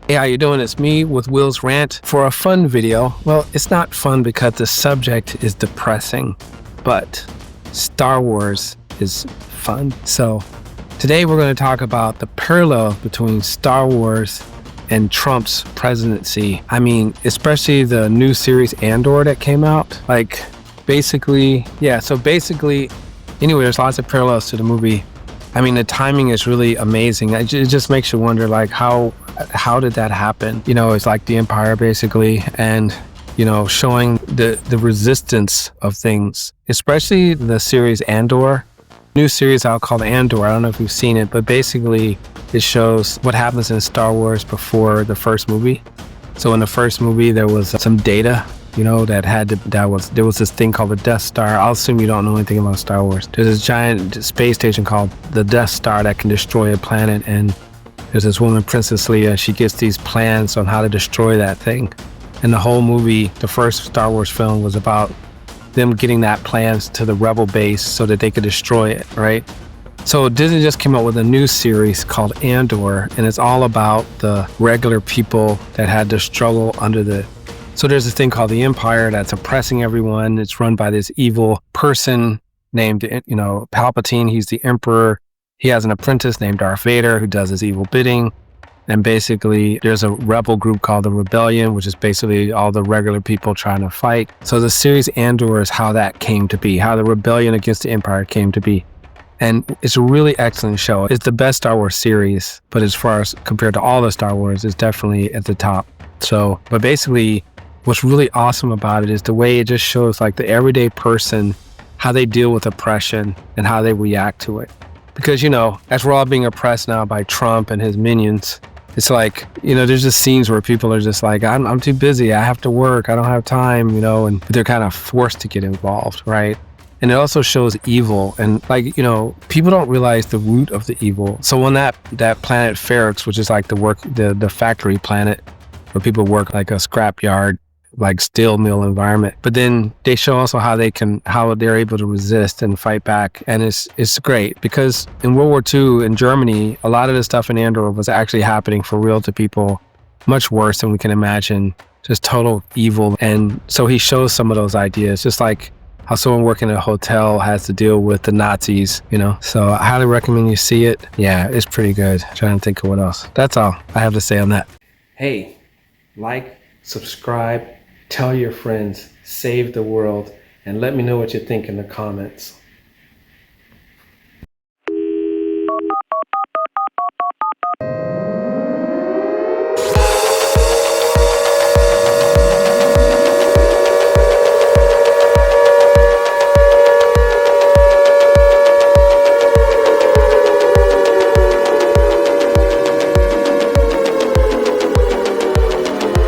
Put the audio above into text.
Hey, how you doing? It's me with Will's Rant for a fun video. Well, it's not fun because the subject is depressing, but Star Wars is fun. So today we're going to talk about the parallel between Star Wars and Trump's presidency. I mean, especially the new series Andor that came out. Like, basically, anyway, there's lots of parallels to the movie. I mean, the timing is really amazing. It just makes you wonder, like, how did that happen? You know, it's like the Empire, basically, and, you know, showing the resistance of things, especially the series Andor. New series out called Andor. I don't know if you've seen it, but basically it shows what happens in Star Wars before the first movie. So in the first movie, there was some data, you know, there was this thing called the Death Star. I'll assume you don't know anything about Star Wars. There's this giant space station called the Death Star that can destroy a planet, and there's this woman, Princess Leia. She gets these plans on how to destroy that thing. And the whole movie, the first Star Wars film, was about them getting that plans to the rebel base so that they could destroy it, right? So Disney just came out with a new series called Andor, and it's all about the regular people that had to struggle under the... So there's this thing called the Empire that's oppressing everyone. It's run by this evil person named, you know, Palpatine. He's the emperor. He has an apprentice named Darth Vader who does his evil bidding. And basically, there's a rebel group called the Rebellion, which is basically all the regular people trying to fight. So the series Andor is how that came to be, how the rebellion against the Empire came to be. And it's a really excellent show. It's the best Star Wars series, but as far as compared to all the Star Wars, it's definitely at the top. So, but basically, what's really awesome about it is the way it just shows like the everyday person, how they deal with oppression and how they react to it. Because, you know, as we're all being oppressed now by Trump and his minions, it's like, you know, there's just scenes where people are just like, I'm too busy, I have to work, I don't have time, you know, and they're kind of forced to get involved, right? And it also shows evil, and like, you know, people don't realize the root of the evil. So on that planet Ferrix, which is like the factory planet where people work like a scrapyard, like steel mill environment, but then they show also how they're able to resist and fight back. And it's great because in World War II in Germany, a lot of the stuff in Andor was actually happening for real to people, much worse than we can imagine, just total evil. And so he shows some of those ideas, just like how someone working in a hotel has to deal with the Nazis, you know. So I highly recommend you see it. Yeah, it's pretty good. I'm trying to think of what else. That's all I have to say on that. Hey, like, subscribe, tell your friends, save the world, and let me know what you think in the comments.